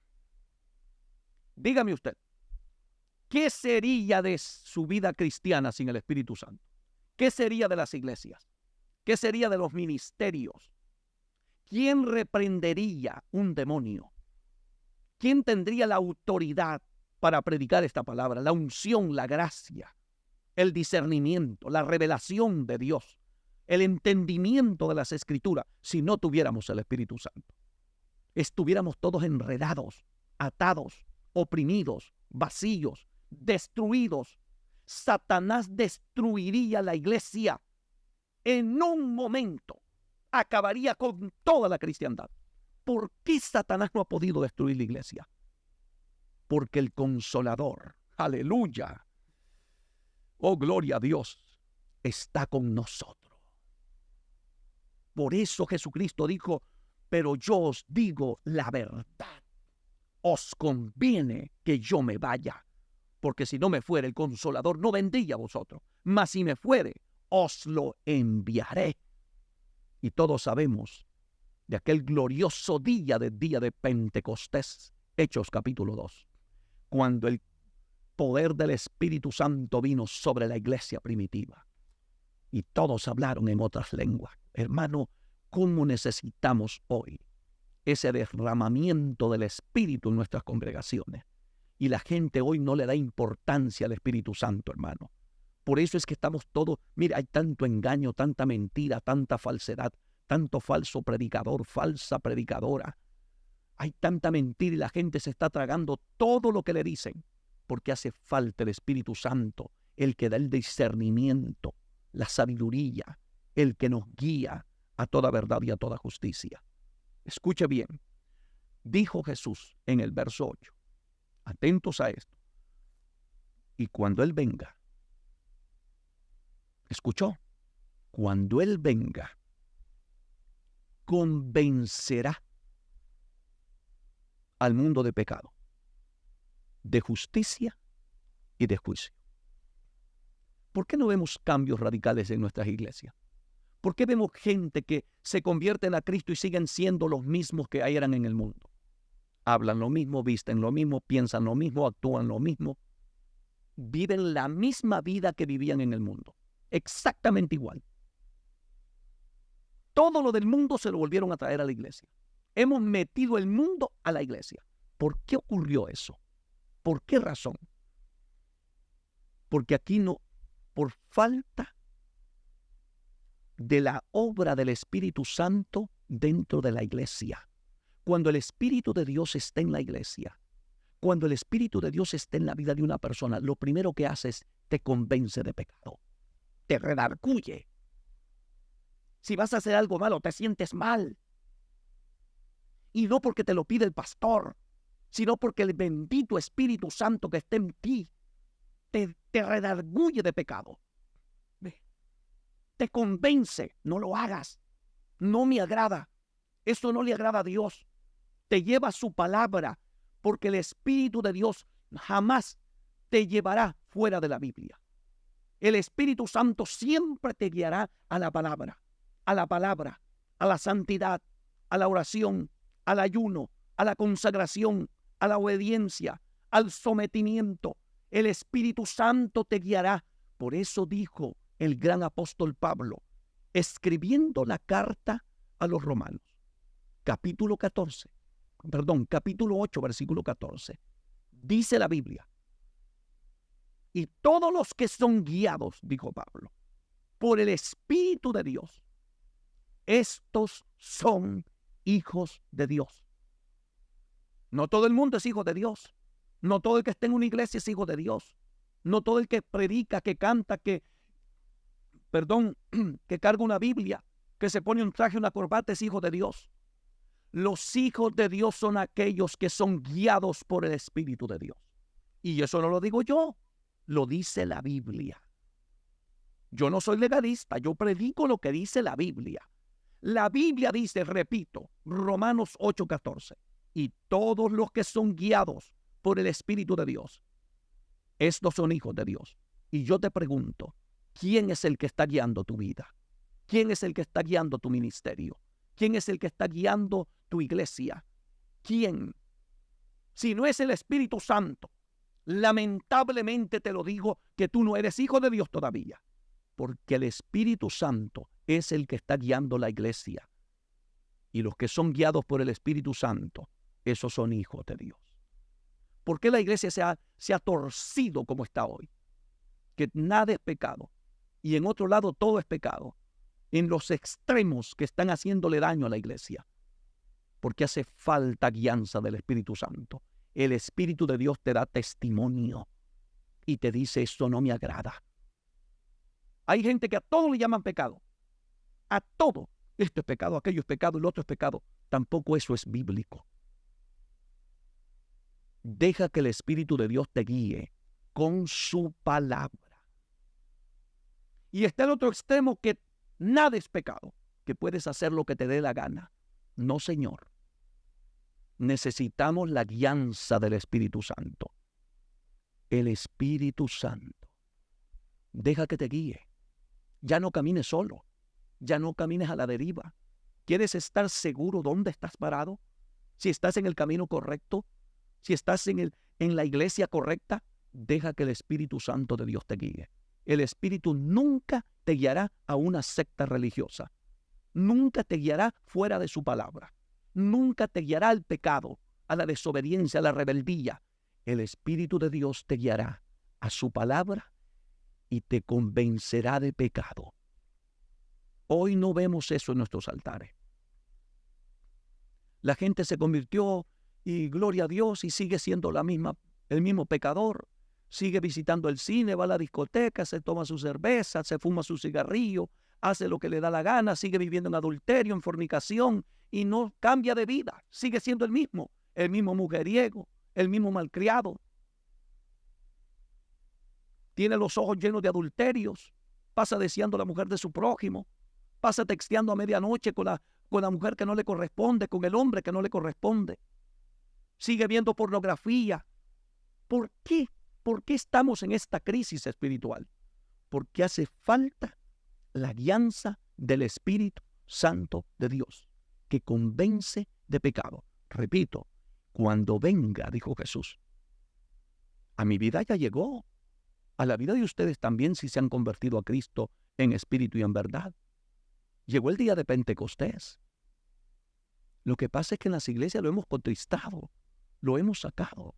Dígame usted, ¿qué sería de su vida cristiana sin el Espíritu Santo? ¿Qué sería de las iglesias? ¿Qué sería de los ministerios? ¿Quién reprendería un demonio? ¿Quién tendría la autoridad para predicar esta palabra? La unción, la gracia, el discernimiento, la revelación de Dios, el entendimiento de las Escrituras, si no tuviéramos el Espíritu Santo. Estuviéramos todos enredados, atados, oprimidos, vacíos, destruidos. Satanás destruiría la iglesia en un momento. Acabaría con toda la cristiandad. ¿Por qué Satanás no ha podido destruir la iglesia? Porque el Consolador, aleluya, oh gloria a Dios, está con nosotros. Por eso Jesucristo dijo, pero yo os digo la verdad. Os conviene que yo me vaya, porque si no me fuere el Consolador no vendría a vosotros, mas si me fuere, os lo enviaré. Y todos sabemos de aquel glorioso día de Pentecostés, Hechos capítulo 2, cuando el poder del Espíritu Santo vino sobre la iglesia primitiva y todos hablaron en otras lenguas. Hermano, ¿cómo necesitamos hoy ese derramamiento del Espíritu en nuestras congregaciones? Y la gente hoy no le da importancia al Espíritu Santo, hermano. Por eso es que estamos todos, mira, hay tanto engaño, tanta mentira, tanta falsedad, tanto falso predicador, falsa predicadora. Hay tanta mentira y la gente se está tragando todo lo que le dicen. porque hace falta el Espíritu Santo, el que da el discernimiento, la sabiduría, el que nos guía a toda verdad y a toda justicia. Escuche bien, dijo Jesús en el verso 8, atentos a esto, y cuando Él venga, ¿escuchó? Cuando Él venga, convencerá al mundo de pecado, de justicia y de juicio. ¿Por qué no vemos cambios radicales en nuestras iglesias? ¿Por qué vemos gente que se convierten a Cristo y siguen siendo los mismos que eran en el mundo? Hablan lo mismo, visten lo mismo, piensan lo mismo, actúan lo mismo. Viven la misma vida que vivían en el mundo. Exactamente igual. Todo lo del mundo se lo volvieron a traer a la iglesia. Hemos metido el mundo a la iglesia. ¿Por qué ocurrió eso? ¿Por qué razón? Porque aquí no, por falta de la obra del Espíritu Santo dentro de la iglesia. Cuando el Espíritu de Dios está en la iglesia, cuando el Espíritu de Dios está en la vida de una persona, lo primero que hace es te convence de pecado, te redarguye. Si vas a hacer algo malo, te sientes mal. Y no porque te lo pide el pastor, sino porque el bendito Espíritu Santo que está en ti te redarguye de pecado. Te convence, no lo hagas, no me agrada, eso no le agrada a Dios. Te lleva su palabra, porque el Espíritu de Dios jamás te llevará fuera de la Biblia. El Espíritu Santo siempre te guiará a la palabra, a la santidad, a la oración, al ayuno, a la consagración, a la obediencia, al sometimiento. El Espíritu Santo te guiará. Por eso dijo el gran apóstol Pablo, escribiendo la carta a los romanos, capítulo 8, versículo 14, dice la Biblia, y todos los que son guiados, dijo Pablo, por el Espíritu de Dios, estos son hijos de Dios. No todo el mundo es hijo de Dios. No todo el que está en una iglesia es hijo de Dios. No todo el que predica, que canta, que carga una Biblia, que se pone un traje, una corbata, es hijo de Dios. Los hijos de Dios son aquellos que son guiados por el Espíritu de Dios. Y eso no lo digo yo, lo dice la Biblia. Yo no soy legalista, yo predico lo que dice la Biblia. La Biblia dice, repito, Romanos 8:14, y todos los que son guiados por el Espíritu de Dios, estos son hijos de Dios. Y yo te pregunto, ¿quién es el que está guiando tu vida? ¿Quién es el que está guiando tu ministerio? ¿Quién es el que está guiando tu iglesia? ¿Quién? Si no es el Espíritu Santo, lamentablemente te lo digo, que tú no eres hijo de Dios todavía. Porque el Espíritu Santo es el que está guiando la iglesia. Y los que son guiados por el Espíritu Santo, esos son hijos de Dios. ¿Por qué la iglesia se ha torcido como está hoy? Que nada es pecado. Y en otro lado todo es pecado. En los extremos que están haciéndole daño a la iglesia. Porque hace falta guianza del Espíritu Santo. El Espíritu de Dios te da testimonio y te dice, esto no me agrada. Hay gente que a todo le llaman pecado. A todo. Esto es pecado, aquello es pecado, el otro es pecado. Tampoco eso es bíblico. Deja que el Espíritu de Dios te guíe con su palabra. Y está el otro extremo, que nada es pecado, que puedes hacer lo que te dé la gana. No, Señor. Necesitamos la guianza del Espíritu Santo. El Espíritu Santo. Deja que te guíe. Ya no camines solo. Ya no camines a la deriva. ¿Quieres estar seguro dónde estás parado? Si estás en el camino correcto, si estás en la iglesia correcta, deja que el Espíritu Santo de Dios te guíe. El Espíritu nunca te guiará a una secta religiosa. Nunca te guiará fuera de su palabra. Nunca te guiará al pecado, a la desobediencia, a la rebeldía. El Espíritu de Dios te guiará a su palabra y te convencerá de pecado. Hoy no vemos eso en nuestros altares. La gente se convirtió y gloria a Dios y sigue siendo el mismo pecador. sigue visitando el cine, va a la discoteca, se toma su cerveza, se fuma su cigarrillo, hace lo que le da la gana, sigue viviendo en adulterio, en fornicación y no cambia de vida. Sigue siendo el mismo mujeriego, el mismo malcriado. Tiene los ojos llenos de adulterios, pasa deseando a la mujer de su prójimo, pasa texteando a medianoche con la mujer que no le corresponde, con el hombre que no le corresponde. Sigue viendo pornografía. ¿Por qué? ¿Por qué estamos en esta crisis espiritual? Porque hace falta la guianza del Espíritu Santo de Dios, que convence de pecado. Repito, cuando venga, dijo Jesús, a mi vida ya llegó, a la vida de ustedes también si se han convertido a Cristo en espíritu y en verdad. Llegó el día de Pentecostés. Lo que pasa es que en las iglesias lo hemos contristado, lo hemos sacado.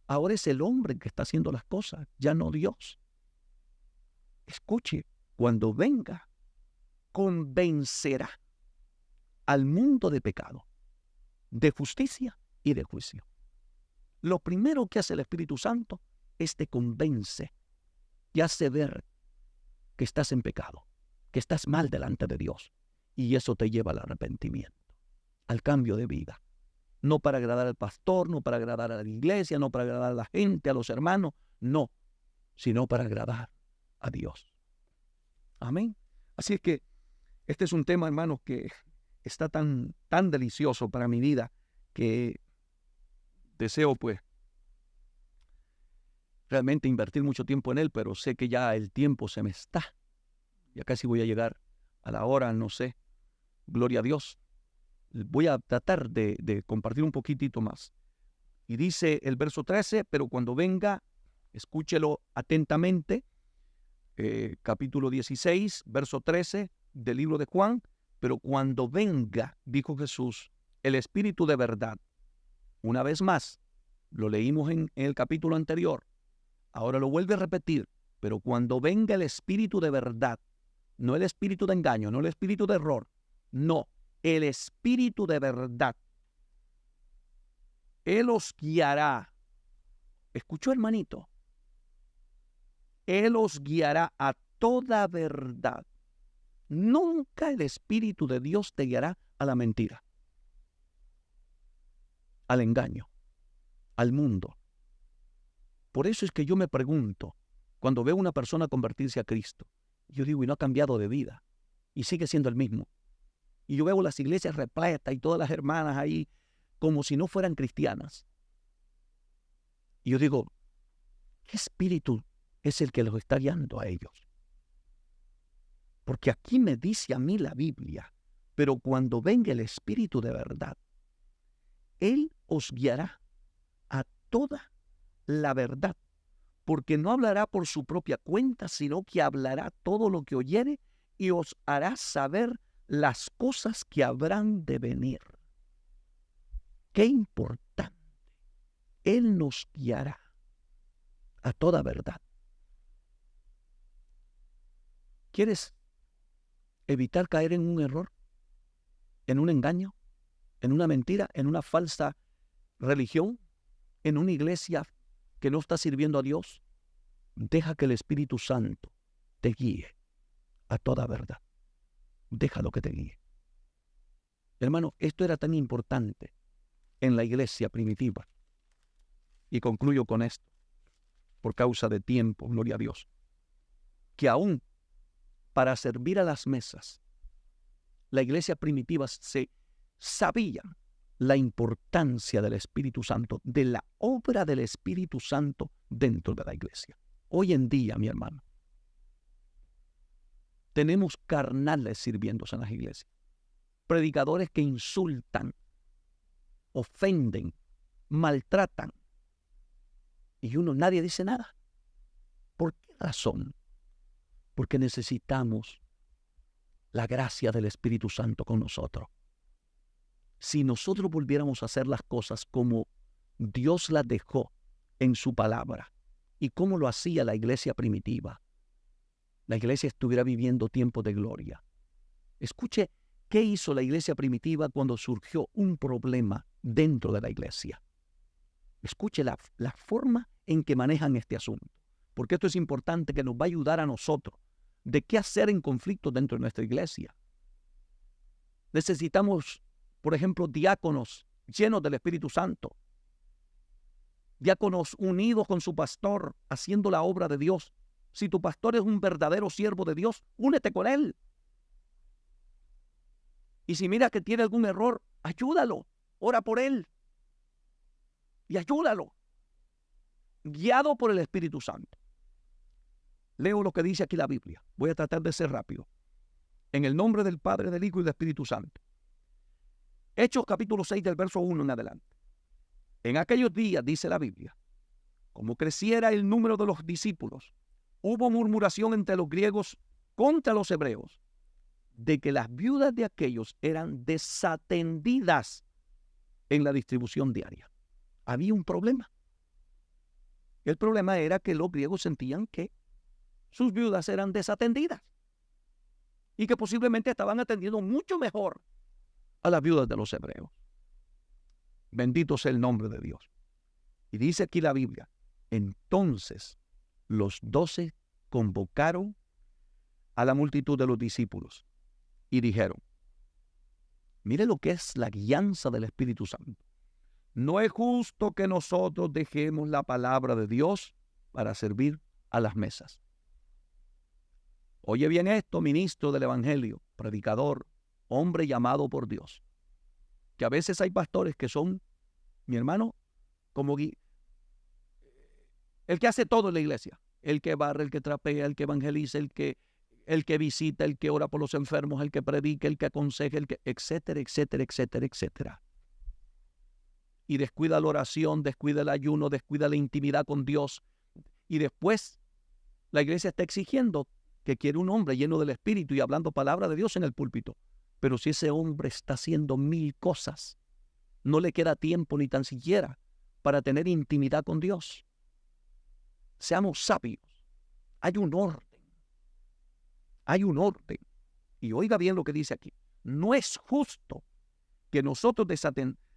Ahora es el hombre que está haciendo las cosas, ya no Dios. Escuche, cuando venga, convencerá al mundo de pecado, de justicia y de juicio. Lo primero que hace el Espíritu Santo es te convence y hace ver que estás en pecado, que estás mal delante de Dios. Y eso te lleva al arrepentimiento, al cambio de vida. No para agradar al pastor, no para agradar a la iglesia, no para agradar a la gente, a los hermanos, no, sino para agradar a Dios. Amén. Así es que este es un tema, hermanos, que está tan delicioso para mi vida que deseo, pues, realmente invertir mucho tiempo en él, pero sé que ya el tiempo se me está. Ya casi voy a llegar a la hora, no sé. Gloria a Dios. Voy a tratar de compartir un poquitito más. Y dice el verso 13, pero cuando venga, escúchelo atentamente, capítulo 16, verso 13 del libro de Juan, pero cuando venga, dijo Jesús, el Espíritu de verdad. Una vez más, lo leímos en el capítulo anterior, ahora lo vuelve a repetir, pero cuando venga el Espíritu de verdad, no el espíritu de engaño, no el espíritu de error, no, el Espíritu de verdad. Él os guiará. ¿Escuchó, hermanito? Él os guiará a toda verdad. Nunca el Espíritu de Dios te guiará a la mentira, al engaño, al mundo. Por eso es que yo me pregunto, cuando veo a una persona convertirse a Cristo, yo digo, y no ha cambiado de vida, y sigue siendo el mismo. Y yo veo las iglesias repletas y todas las hermanas ahí como si no fueran cristianas. Y yo digo, ¿qué espíritu es el que los está guiando a ellos? Porque aquí me dice a mí la Biblia, pero cuando venga el Espíritu de verdad, Él os guiará a toda la verdad, porque no hablará por su propia cuenta, sino que hablará todo lo que oyere y os hará saber las cosas que habrán de venir. Qué importante. Él nos guiará a toda verdad. ¿Quieres evitar caer en un error, en un engaño, en una mentira, en una falsa religión, en una iglesia que no está sirviendo a Dios? Deja que el Espíritu Santo te guíe a toda verdad. Déjalo que te guíe. Hermano, esto era tan importante en la iglesia primitiva. Y concluyo con esto, por causa de tiempo, gloria a Dios, que aún para servir a las mesas, la iglesia primitiva se sabía la importancia del Espíritu Santo, de la obra del Espíritu Santo dentro de la iglesia. Hoy en día, mi hermano, tenemos carnales sirviéndose en las iglesias, predicadores que insultan, ofenden, maltratan, y nadie dice nada. ¿Por qué razón? Porque necesitamos la gracia del Espíritu Santo con nosotros. Si nosotros volviéramos a hacer las cosas como Dios las dejó en su palabra y como lo hacía la iglesia primitiva, la iglesia estuviera viviendo tiempos de gloria. Escuche, ¿qué hizo la iglesia primitiva cuando surgió un problema dentro de la iglesia? Escuche la forma en que manejan este asunto, porque esto es importante, que nos va a ayudar a nosotros de qué hacer en conflictos dentro de nuestra iglesia. Necesitamos, por ejemplo, diáconos llenos del Espíritu Santo, diáconos unidos con su pastor, haciendo la obra de Dios. Si tu pastor es un verdadero siervo de Dios, únete con él. Y si mira que tiene algún error, ayúdalo, ora por él y ayúdalo, guiado por el Espíritu Santo. Leo lo que dice aquí la Biblia. Voy a tratar de ser rápido. En el nombre del Padre, del Hijo y del Espíritu Santo. Hechos capítulo 6 del verso 1 en adelante. En aquellos días, dice la Biblia, como creciera el número de los discípulos, hubo murmuración entre los griegos contra los hebreos, de que las viudas de aquellos eran desatendidas en la distribución diaria. Había un problema. El problema era que los griegos sentían que sus viudas eran desatendidas y que posiblemente estaban atendiendo mucho mejor a las viudas de los hebreos. Bendito sea el nombre de Dios. Y dice aquí la Biblia, entonces los 12 convocaron a la multitud de los discípulos y dijeron, mire lo que es la guianza del Espíritu Santo. No es justo que nosotros dejemos la palabra de Dios para servir a las mesas. Oye bien esto, ministro del Evangelio, predicador, hombre llamado por Dios. Que a veces hay pastores que son, mi hermano, como el que hace todo en la iglesia. El que barre, el que trapea, el que evangeliza, el que visita, el que ora por los enfermos, el que predica, el que aconseja, etcétera, etcétera, etcétera, etcétera. Y descuida la oración, descuida el ayuno, descuida la intimidad con Dios. Y después la iglesia está exigiendo que quiere un hombre lleno del Espíritu y hablando palabra de Dios en el púlpito. Pero si ese hombre está haciendo 1000 cosas, no le queda tiempo ni tan siquiera para tener intimidad con Dios. Seamos sabios. Hay un orden. Hay un orden. Y oiga bien lo que dice aquí. No es justo que nosotros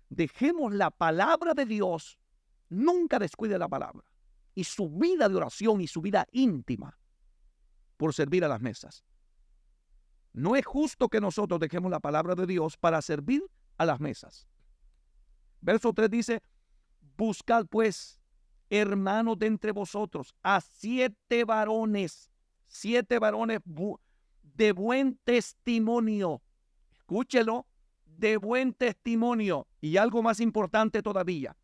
dejemos la palabra de Dios, nunca descuide la palabra, y su vida de oración y su vida íntima por servir a las mesas. No es justo que nosotros dejemos la palabra de Dios para servir a las mesas. Verso 3 dice, buscad pues, hermanos de entre vosotros, a 7 varones de buen testimonio. Escúchelo, de buen testimonio. Y algo más importante todavía,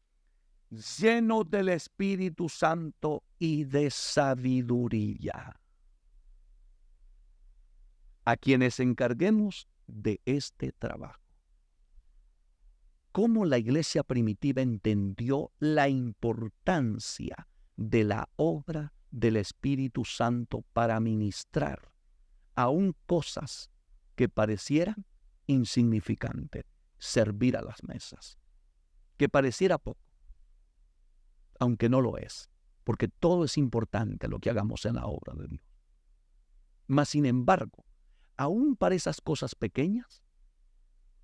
llenos del Espíritu Santo y de sabiduría, a quienes encarguemos de este trabajo. ¿Cómo la iglesia primitiva entendió la importancia de la obra del Espíritu Santo para ministrar aún cosas que parecieran insignificantes, servir a las mesas, que pareciera poco, aunque no lo es, porque todo es importante lo que hagamos en la obra de Dios. Mas, sin embargo, aún para esas cosas pequeñas,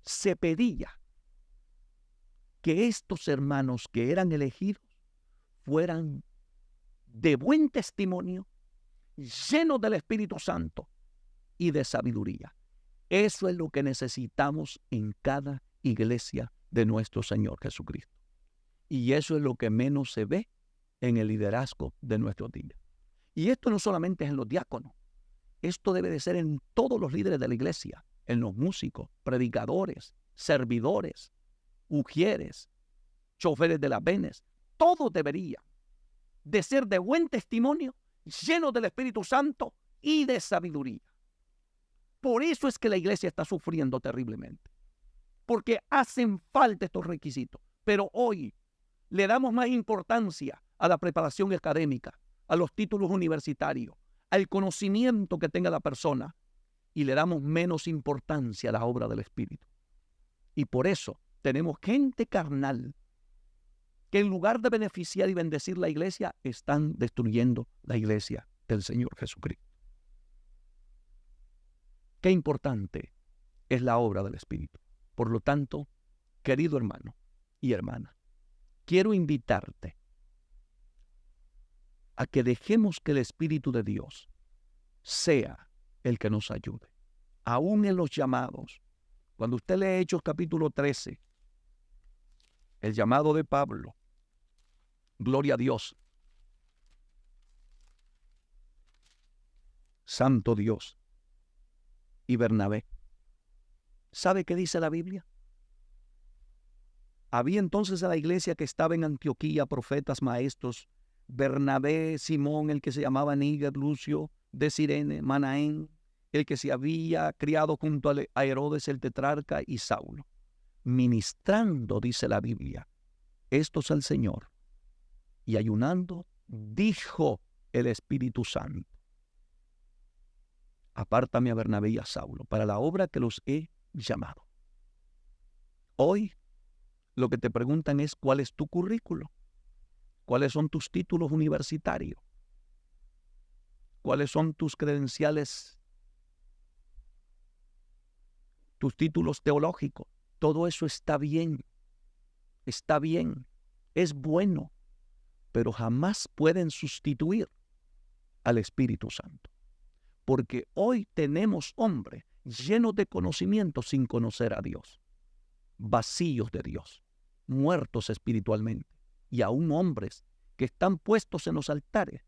se pedía que estos hermanos que eran elegidos fueran de buen testimonio, llenos del Espíritu Santo y de sabiduría. Eso es lo que necesitamos en cada iglesia de nuestro Señor Jesucristo. Y eso es lo que menos se ve en el liderazgo de nuestros días. Y esto no solamente es en los diáconos. Esto debe de ser en todos los líderes de la iglesia, en los músicos, predicadores, servidores, ujieres, choferes de las venes. Todos deberían de ser de buen testimonio, llenos del Espíritu Santo y de sabiduría. Por eso es que la iglesia está sufriendo terriblemente, porque hacen falta estos requisitos. Pero hoy le damos más importancia a la preparación académica, a los títulos universitarios, al conocimiento que tenga la persona, y le damos menos importancia a la obra del Espíritu. Y por eso tenemos gente carnal que en lugar de beneficiar y bendecir la iglesia, están destruyendo la iglesia del Señor Jesucristo. Qué importante es la obra del Espíritu. Por lo tanto, querido hermano y hermana, quiero invitarte a que dejemos que el Espíritu de Dios sea el que nos ayude. Aún en los llamados, cuando usted lee Hechos capítulo 13, el llamado de Pablo, gloria a Dios, Santo Dios, y Bernabé. ¿Sabe qué dice la Biblia? Había entonces en la iglesia que estaba en Antioquía profetas maestros, Bernabé, Simón, el que se llamaba Níger, Lucio, de Cirene, Manaén, el que se había criado junto a Herodes el tetrarca, y Saulo. Ministrando, dice la Biblia, estos al Señor, y ayunando, dijo el Espíritu Santo: apártame a Bernabé y a Saulo para la obra que los he llamado. Hoy lo que te preguntan es: ¿cuál es tu currículo? ¿Cuáles son tus títulos universitarios? ¿Cuáles son tus credenciales, tus títulos teológicos? Todo eso está bien, es bueno, pero jamás pueden sustituir al Espíritu Santo. Porque hoy tenemos hombres llenos de conocimiento sin conocer a Dios, vacíos de Dios, muertos espiritualmente, y aún hombres que están puestos en los altares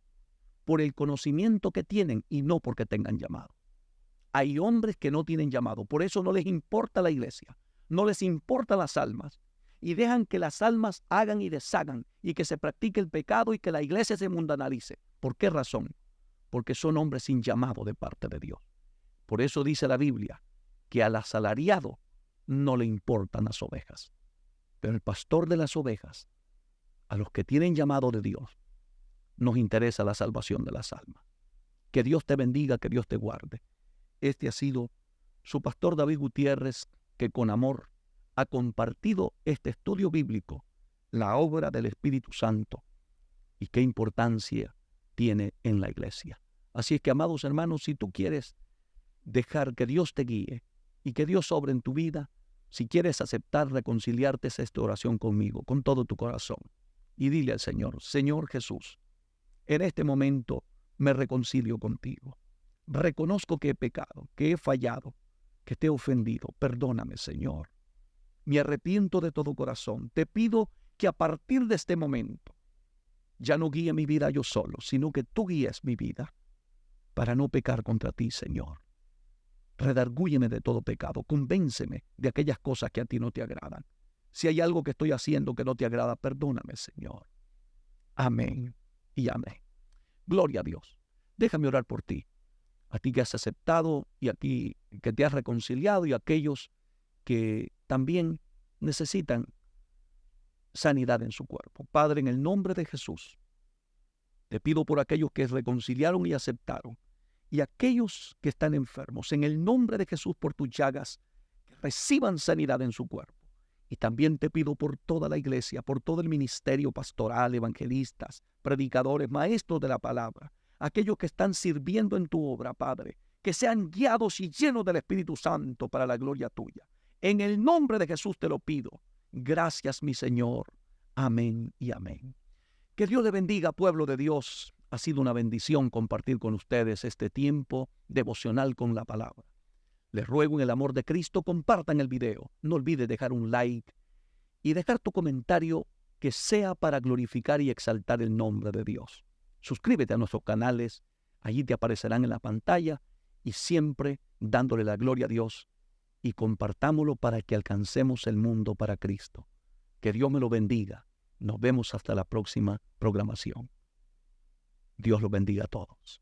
por el conocimiento que tienen y no porque tengan llamado. Hay hombres que no tienen llamado, por eso no les importa la iglesia, no les importa las almas, y dejan que las almas hagan y deshagan, y que se practique el pecado y que la iglesia se mundanalice. ¿Por qué razón? Porque son hombres sin llamado de parte de Dios. Por eso dice la Biblia que al asalariado no le importan las ovejas, pero el pastor de las ovejas, a los que tienen llamado de Dios, nos interesa la salvación de las almas. Que Dios te bendiga, que Dios te guarde. Este ha sido su pastor David Gutiérrez, que con amor ha compartido este estudio bíblico, la obra del Espíritu Santo, y qué importancia tiene en la iglesia. Así es que, amados hermanos, si tú quieres dejar que Dios te guíe y que Dios obre en tu vida, si quieres aceptar reconciliarte, es esta oración conmigo, con todo tu corazón. Y dile al Señor: Señor Jesús, en este momento me reconcilio contigo. Reconozco que he pecado, que he fallado, que te he ofendido. Perdóname, Señor. Me arrepiento de todo corazón. Te pido que a partir de este momento ya no guíe mi vida yo solo, sino que tú guíes mi vida para no pecar contra ti, Señor. Redargúyeme de todo pecado. Convénceme de aquellas cosas que a ti no te agradan. Si hay algo que estoy haciendo que no te agrada, perdóname, Señor. Amén y amén. Gloria a Dios. Déjame orar por ti. A ti que has aceptado y a ti que te has reconciliado, y a aquellos que también necesitan sanidad en su cuerpo. Padre, en el nombre de Jesús, te pido por aquellos que reconciliaron y aceptaron, y aquellos que están enfermos, en el nombre de Jesús, por tus llagas, que reciban sanidad en su cuerpo. Y también te pido por toda la iglesia, por todo el ministerio pastoral, evangelistas, predicadores, maestros de la palabra, aquellos que están sirviendo en tu obra, Padre, que sean guiados y llenos del Espíritu Santo para la gloria tuya. En el nombre de Jesús te lo pido. Gracias, mi Señor. Amén y amén. Que Dios le bendiga, pueblo de Dios. Ha sido una bendición compartir con ustedes este tiempo devocional con la palabra. Les ruego en el amor de Cristo, compartan el video. No olvides dejar un like y dejar tu comentario que sea para glorificar y exaltar el nombre de Dios. Suscríbete a nuestros canales, allí te aparecerán en la pantalla, y siempre dándole la gloria a Dios, y compartámoslo para que alcancemos el mundo para Cristo. Que Dios me lo bendiga. Nos vemos hasta la próxima programación. Dios los bendiga a todos.